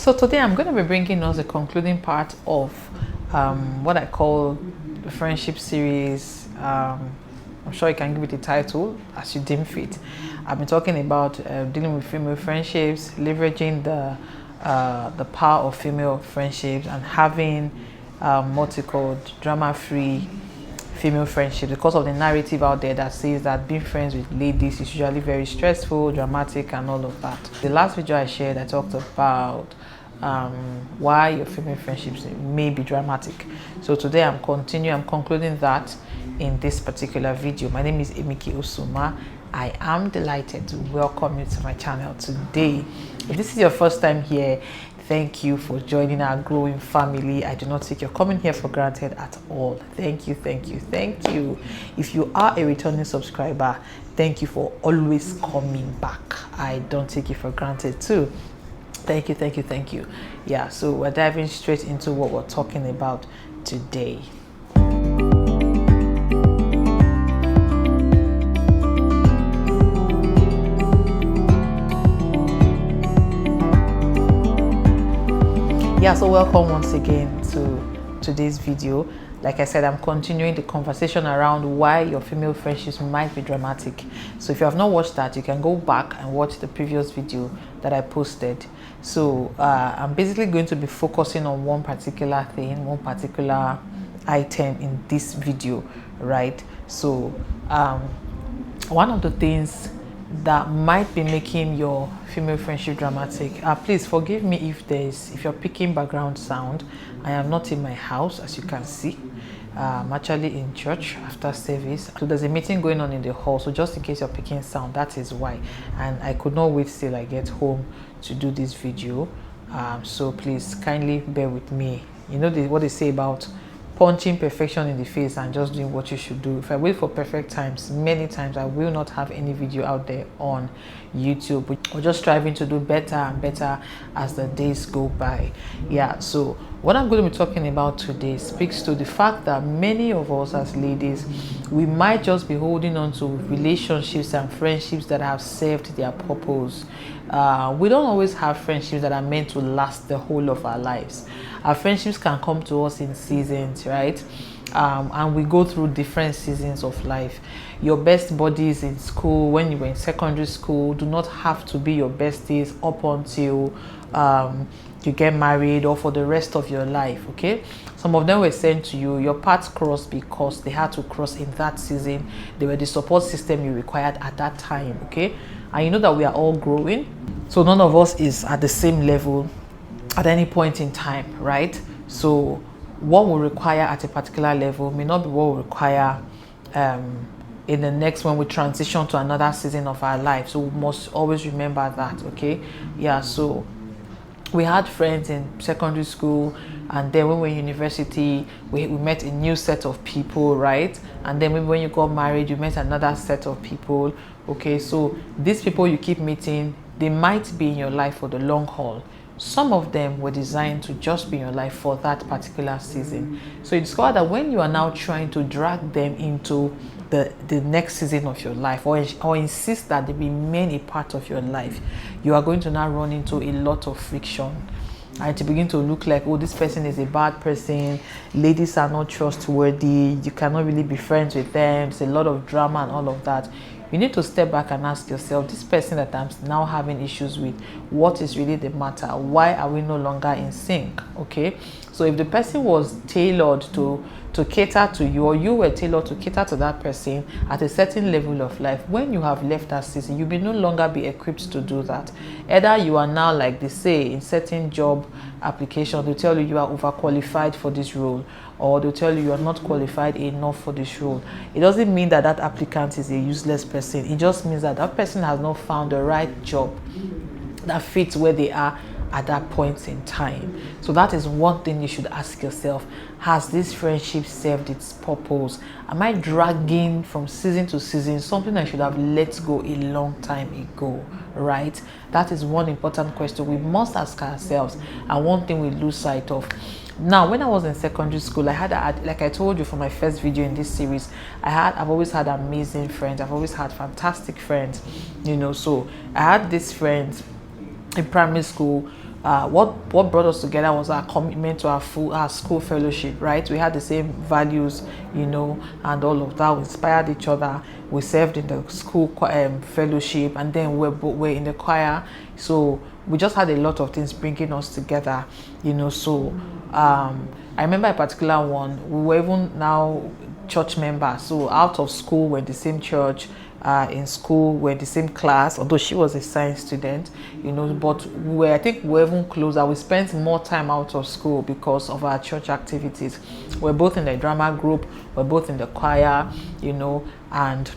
So today I'm going to be bringing us a concluding part of what I call the friendship series. I'm sure you can give it a title as you deem fit. I've been talking about dealing with female friendships, leveraging the power of female friendships, and having what you call drama-free female friendship, because of the narrative out there that says that being friends with ladies is usually very stressful, dramatic, and all of that. The last video I shared, I talked about why your female friendships may be dramatic. So today I'm concluding that in this particular video. My name is Emike Osuma. I am delighted to welcome you to my channel today. If this is your first time here, thank you for joining our growing family. I do not take your coming here for granted at all. Thank you, thank you, thank you. If you are a returning subscriber, thank you for always coming back. I don't take it for granted too. Thank you, thank you, thank you. Yeah, so we're diving straight into what we're talking about today. Yeah, so welcome once again to today's video. Like I said, I'm continuing the conversation around why your female friendships might be dramatic. So if you have not watched that, you can go back and watch the previous video that I posted. So I'm basically going to be focusing on one particular thing, one particular item in this video, right? So one of the things that might be making your female friendship dramatic, please forgive me if you're picking background sound. I am not in my house, as you can see. I'm actually in church after service, so there's a meeting going on in the hall, so just in case you're picking sound, that is why. And I could not wait till I get home to do this video, so please kindly bear with me. You know what they say about punching perfection in the face and just doing what you should do. If I wait for perfect times, many times I will not have any video out there on YouTube. We're just striving to do better and better as the days go by. Yeah, so what I'm going to be talking about today speaks to the fact that many of us as ladies, we might just be holding on to relationships and friendships that have served their purpose. We don't always have friendships that are meant to last the whole of our lives. Our friendships can come to us in seasons, right? And we go through different seasons of life. Your best buddies in school, when you were in secondary school, do not have to be your besties up until you get married or for the rest of your life, okay? Some of them were sent to you, your paths crossed because they had to cross in that season. They were the support system you required at that time, okay? And you know that we are all growing, so none of us is at the same level at any point in time, right? So what we require at a particular level may not be what we require in the next when we transition to another season of our life. So we must always remember that, okay? Yeah, so we had friends in secondary school, and then when we were in university, we met a new set of people, right? And then maybe when you got married, you met another set of people, okay? So these people you keep meeting, they might be in your life for the long haul. Some of them were designed to just be in your life for that particular season. So you discover that when you are now trying to drag them into the next season of your life, or insist that they remain a part of your life, you are going to now run into a lot of friction. And to begin to look like, oh, this person is a bad person, ladies are not trustworthy, you cannot really be friends with them, it's a lot of drama and all of that. You need to step back and ask yourself, this person that I'm now having issues with, what is really the matter? Why are we no longer in sync? Okay, so if the person was tailored to cater to you, or you were tailored to cater to that person at a certain level of life, when you have left that season, you may no longer be equipped to do that. Either you are now, like they say in certain job applications, they tell you are overqualified for this role, or they'll tell you are not qualified enough for this role. It doesn't mean that that applicant is a useless person. It just means that that person has not found the right job that fits where they are at that point in time. So that is one thing you should ask yourself. Has this friendship served its purpose? Am I dragging from season to season something I should have let go a long time ago, right? That is one important question we must ask ourselves, and one thing we lose sight of. Now, when I was in secondary school, I had, like I told you for my first video in this series, I've always had amazing friends. I've always had fantastic friends, you know. So I had these friends in primary school. what brought us together was our commitment to our school fellowship, right? We had the same values, and all of that. We inspired each other. We served in the school fellowship, and then we're in the choir. So we just had a lot of things bringing us together, So I remember a particular one. We were even now church members. So out of school, we're in the same church. In school, we're in the same class, although she was a science student, but I think we're even closer. We spent more time out of school because of our church activities. We're both in the drama group, we're both in the choir, and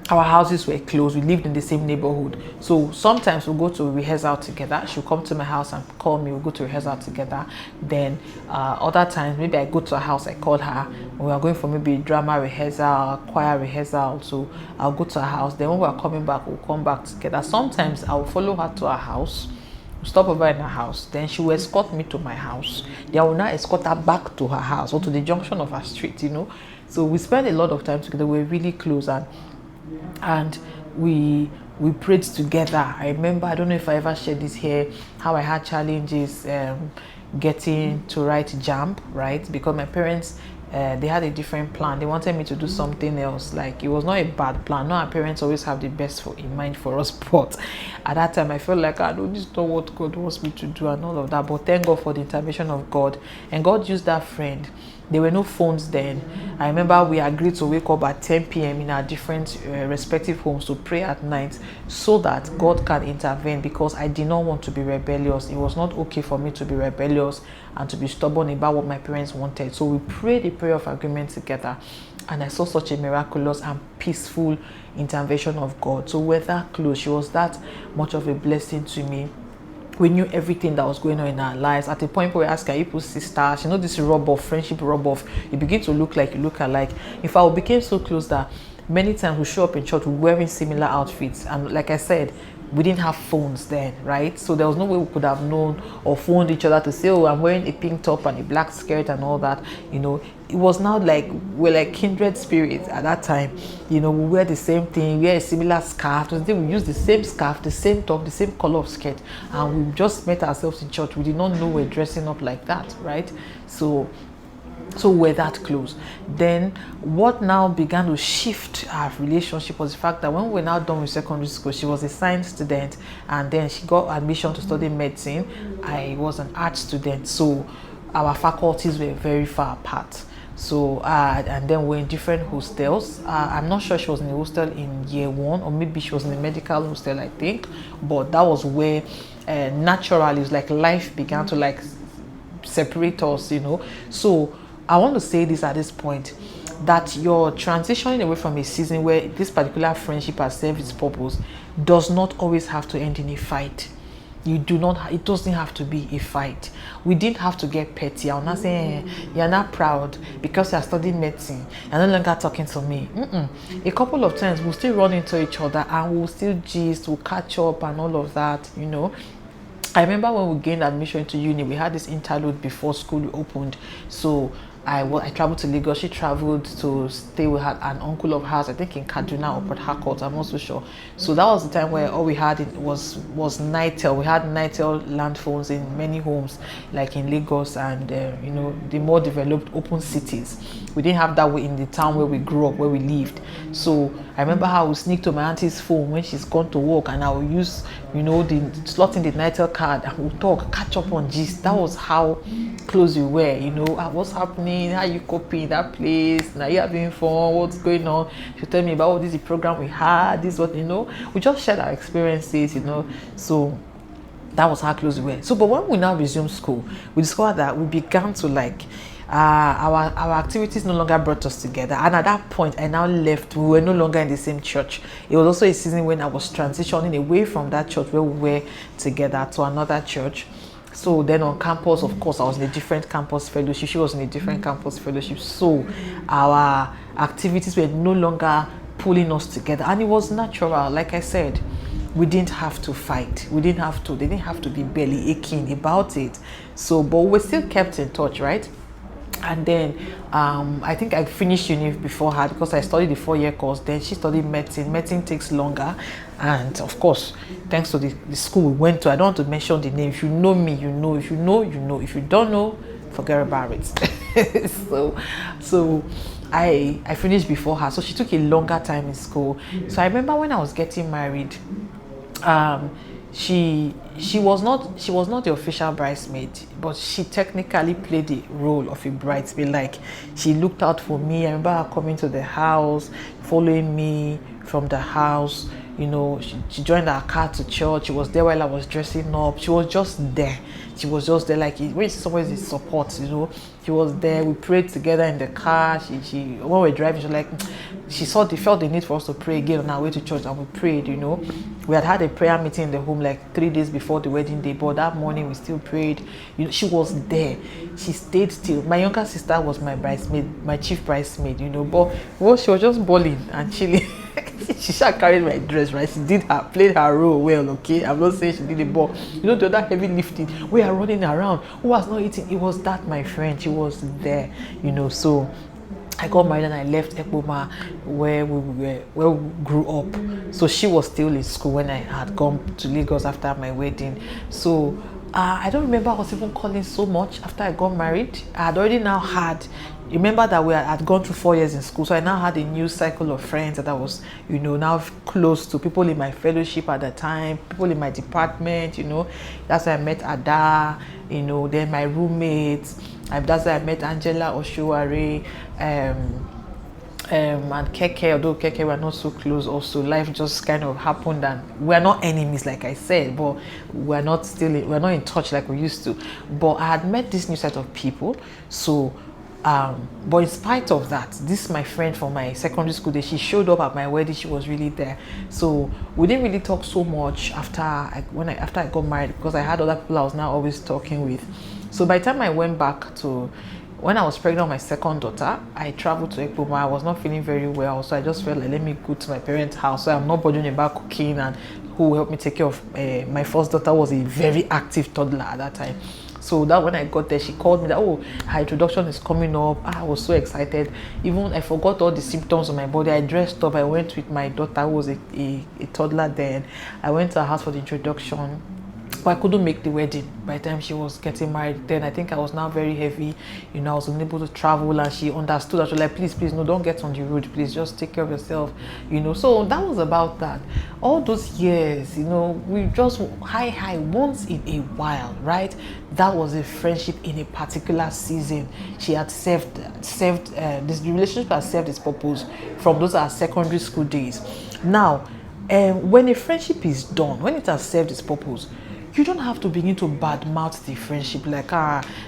our houses were close. We lived in the same neighborhood. So sometimes we'll go to rehearsal together. She'll come to my house and call me. We'll go to rehearsal together. Then other times, maybe I go to her house, I call her. We are going for maybe drama rehearsal, choir rehearsal. So I'll go to her house. Then when we're coming back, we'll come back together. Sometimes I'll follow her to her house, stop over in her house. Then she will escort me to my house. Then I will now escort her back to her house or to the junction of her street, So we spend a lot of time together. We're really close, and we prayed together. I remember, I don't know if I ever shared this here, how I had challenges getting to write JAMB, right? Because my parents, they had a different plan. They wanted me to do something else. Like, it was not a bad plan. No, our parents always have the best in mind for us, but at that time I felt like, no, this is not what God wants me to do and all of that. But thank God for the intervention of God, and God used that friend. There were no phones then. I remember we agreed to wake up at 10 p.m. in our different respective homes to pray at night so that God can intervene, because I did not want to be rebellious. It was not okay for me to be rebellious and to be stubborn about what my parents wanted. So we prayed a prayer of agreement together, and I saw such a miraculous and peaceful intervention of God. So we're that close. She was that much of a blessing to me. We knew everything that was going on in our lives. At a point where we asked, are you people's sisters? This rub-off, friendship rub-off. You begin to look alike. In fact, we became so close that many times we show up in church wearing similar outfits. And like I said, we didn't have phones then, right? So there was no way we could have known or phoned each other to say, oh, I'm wearing a pink top and a black skirt and all that. It was now like we're like kindred spirits at that time. We wear the same thing, we wear a similar scarf. We use the same scarf, the same top, the same color of skirt, and we just met ourselves in church. We did not know we're dressing up like that, right? So we're that close. Then what now began to shift our relationship was the fact that when we're now done with secondary school, she was a science student, and then she got admission to study medicine. I was an art student, so our faculties were very far apart. So and then we're in different hostels. I'm not sure she was in the hostel in year one, or maybe she was in the medical hostel, I think. But that was where naturally it was like life began to like separate us, So I want to say this at this point, that you're transitioning away from a season where this particular friendship has served its purpose does not always have to end in a fight. It doesn't have to be a fight. We didn't have to get petty. I'm not saying you're not proud because you're studying medicine. You're no longer talking to me. A couple of times we'll still run into each other and we'll still gist, we'll catch up and all of that, I remember when we gained admission to uni, we had this interlude before school opened. So I traveled to Lagos. She traveled to stay with an uncle of hers, I think in Kaduna or Port Harcourt, I'm not so sure. So that was the time where all we had was Nitel. We had Nitel land phones in many homes, like in Lagos and the more developed open cities. We didn't have that way in the town where we grew up, where we lived. So I remember how I would sneak to my auntie's phone when she's gone to work, and I would use the slot in the Nitel card, and we'll talk, catch up on gist. That was how close we were. What's happening, how you coping that place, now you having fun, what's going on. She'll tell me about this is the program we had, this what we just shared our experiences, so that was how close we were. So but when we now resumed school, we discovered that we began to like our activities no longer brought us together, and at that point I now left. We were no longer in the same church. It was also a season when I was transitioning away from that church where we were together to another church. So then on campus, of course, I was in a different campus fellowship. She was in a different campus fellowship. So our activities were no longer pulling us together, and it was natural. Like I said, we didn't have to fight. They didn't have to be belly aching about it. So but we still kept in touch, right? And then I think I finished uni before her because I studied the 4-year course. Then she studied medicine. Medicine takes longer, and of course, thanks to the school we went to, I don't want to mention the name. If you know me, you know. If you know, you know. If you don't know, forget about it. so I finished before her, so she took a longer time in school. So I remember when I was getting married, she was not the official bridesmaid, but she technically played the role of a bridesmaid. Like, she looked out for me. I remember her coming to the house, following me from the house. You know, she joined our car to church. She was there while I was dressing up. She was just there. She was just there. Like, when you see someone is support, you know, she was there. We prayed together in the car. She when we were driving, she was like, she felt the need for us to pray again on our way to church, and we prayed. You know, we had a prayer meeting in the home like 3 days before the wedding day, but that morning we still prayed. You know, she was there. She stayed still. My younger sister was my bridesmaid, my chief bridesmaid. You know, but well, she was just bawling and chilling. She carried my dress, right? She played her role well, okay? I'm not saying she did it, but you know, the other heavy lifting, we are running around. Who was not eating? It was that, my friend. She was there, you know. So I got married and I left Ekpoma where we grew up. So she was still in school when I had gone to Lagos after my wedding. So I don't remember I was even calling so much after I got married. I had already now had, remember that we had gone through 4 years in school, so I now had a new cycle of friends that I was, you know, now close to, people in my fellowship at the time, people in my department, you know. That's why I met Ada, you know, then my roommates. That's why I met Angela Oshuare, and Keke. Although Keke were not so close, also life just kind of happened, and we're not enemies like I said, but we're not in touch like we used to. But I had met this new set of people, so but in spite of that, this is my friend from my secondary school days. She showed up at my wedding. She was really there. So we didn't really talk so much after I got married, because I had other people I was now always talking with. So by the time I went back to, when I was pregnant with my second daughter, I traveled to Ekpoma. I was not feeling very well, so I just felt like, let me go to my parents' house, so I'm not bothering about cooking, and who helped me take care of my first daughter was a very active toddler at that time. So that when I got there, she called me that, oh, her introduction is coming up. I was so excited. Even I forgot all the symptoms on my body. I dressed up. I went with my daughter, who was a toddler then. I went to her house for the introduction. But I couldn't make the wedding by the time she was getting married. Then I think I was now very heavy, you know. I was unable to travel, and she understood that. She was like, please, no, don't get on the road, please, just take care of yourself, you know. So that was about that. All those years, you know, we just high once in a while, right? That was a friendship in a particular season. She had served this relationship has served its purpose from those are secondary school days. Now, when a friendship is done, when it has served its purpose, you don't have to begin to badmouth the friendship like,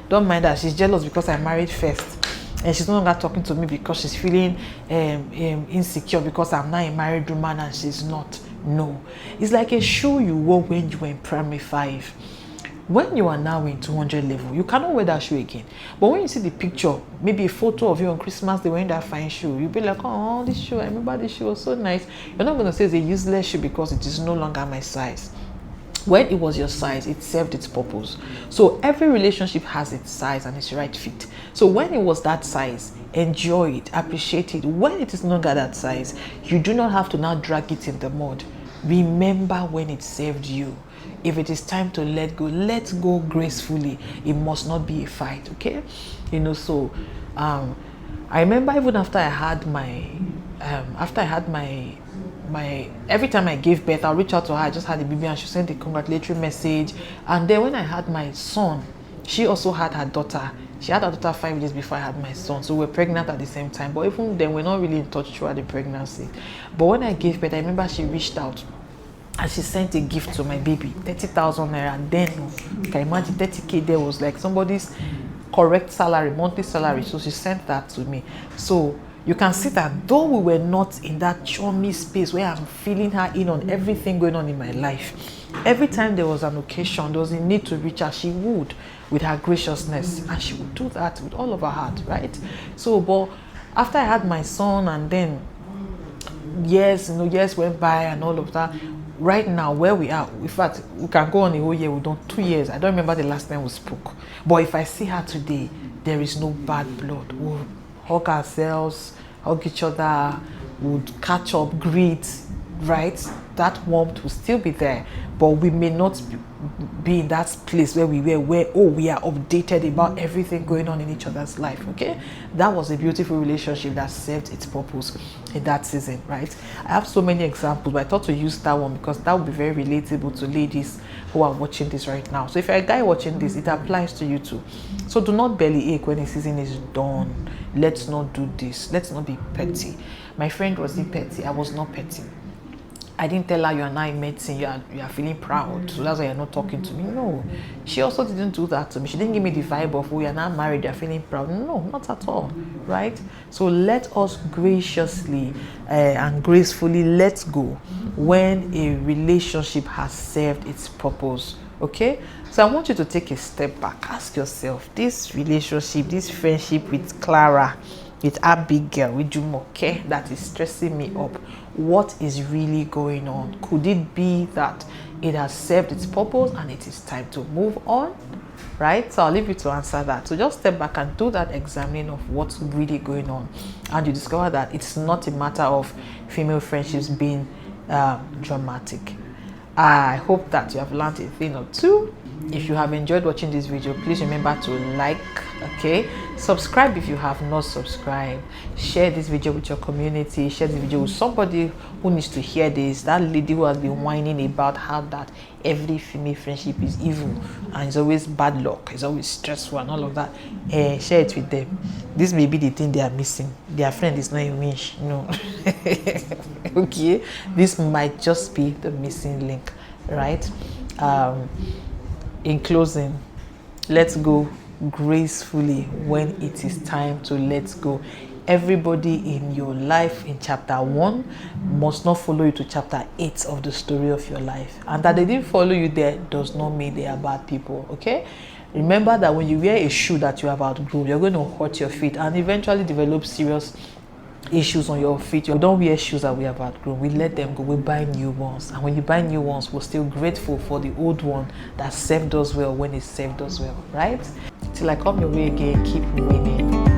don't mind that she's jealous because I married first, and she's no longer talking to me because she's feeling insecure because I'm now a married woman and she's not. No, it's like a shoe you wore when you were in primary 5. When you are now in 200 level, you cannot wear that shoe again. But when you see the picture, maybe a photo of you on Christmas Day wearing that fine shoe, you'll be like, oh, this shoe, I remember this shoe was so nice. You're not going to say it's a useless shoe because it is no longer my size. When it was your size, it served its purpose. So every relationship has its size and its right fit. So when it was that size, enjoy it, appreciate it. When it is no longer that size, you do not have to now drag it in the mud. Remember when it served you. If it is time to let go gracefully. It must not be a fight, okay? You know, so I remember even after I had my every time I gave birth, I'll reach out to her. I just had a baby and she sent a congratulatory message. And then when I had my son, she also had her daughter. She had her daughter 5 days before I had my son. So we were pregnant at the same time. But even then, we're not really in touch throughout the pregnancy. But when I gave birth, I remember she reached out and she sent a gift to my baby, 30,000 naira. And then, you can imagine 30K there was like somebody's correct salary, monthly salary. So she sent that to me. So you can see that though we were not in that chummy space where I'm feeling her in on everything going on in my life, every time there was an occasion, there was a need to reach her, she would, with her graciousness, and she would do that with all of her heart, right? So, but after I had my son, and then years went by and all of that, right now where we are, in fact, we can go on a whole year, we've done 2 years. I don't remember the last time we spoke. But if I see her today, there is no bad blood. We'll hug ourselves, hug each other, we'll catch up, greet, right? That warmth will still be there, but we may not be in that place where we were, where, oh, we are updated about everything going on in each other's life. Okay, that was a beautiful relationship that served its purpose in that season, right? I have so many examples, but I thought to use that one because that would be very relatable to ladies who are watching this right now. So if you're a guy watching this, it applies to you too. So do not belly ache when the season is done. Let's not do this. Let's not be petty. My friend wasn't petty. I was not petty. I didn't tell her you are now in medicine, you are feeling proud, so that's why you're not talking to me. No, she also didn't do that to me. She didn't give me the vibe of, oh, you're now married, you're feeling proud. No, not at all, right? So let us graciously and gracefully let go when a relationship has served its purpose, okay? So I want you to take a step back. Ask yourself, this relationship, this friendship with Clara, with Abigail, with Jumoke, that is stressing me up, what is really going on? Could it be that it has served its purpose and it is time to move on? Right? So I'll leave you to answer that. So just step back and do that examining of what's really going on, and you discover that it's not a matter of female friendships being dramatic. I hope that you have learned a thing or two. If you have enjoyed watching this video, please remember to like, okay, subscribe if you have not subscribed, share this video with your community, share this video with somebody who needs to hear this, that lady who has been whining about how that every female friendship is evil and it's always bad luck, it's always stressful and all of that. Share it with them. This may be the thing they are missing. Their friend is not a wish, no. Okay, this might just be the missing link, right? In closing, let's go gracefully when it is time to let go. Everybody in your life in chapter 1 must not follow you to chapter 8 of the story of your life, and that they didn't follow you there does not mean they are bad people. Okay, remember that when you wear a shoe that you have outgrown, you're going to hurt your feet and eventually develop serious issues on your feet. You don't wear shoes that we have outgrown. We let them go. We buy new ones, and when you buy new ones, we're still grateful for the old one that served us well when it served us well, right? Till I come your way again, keep winning.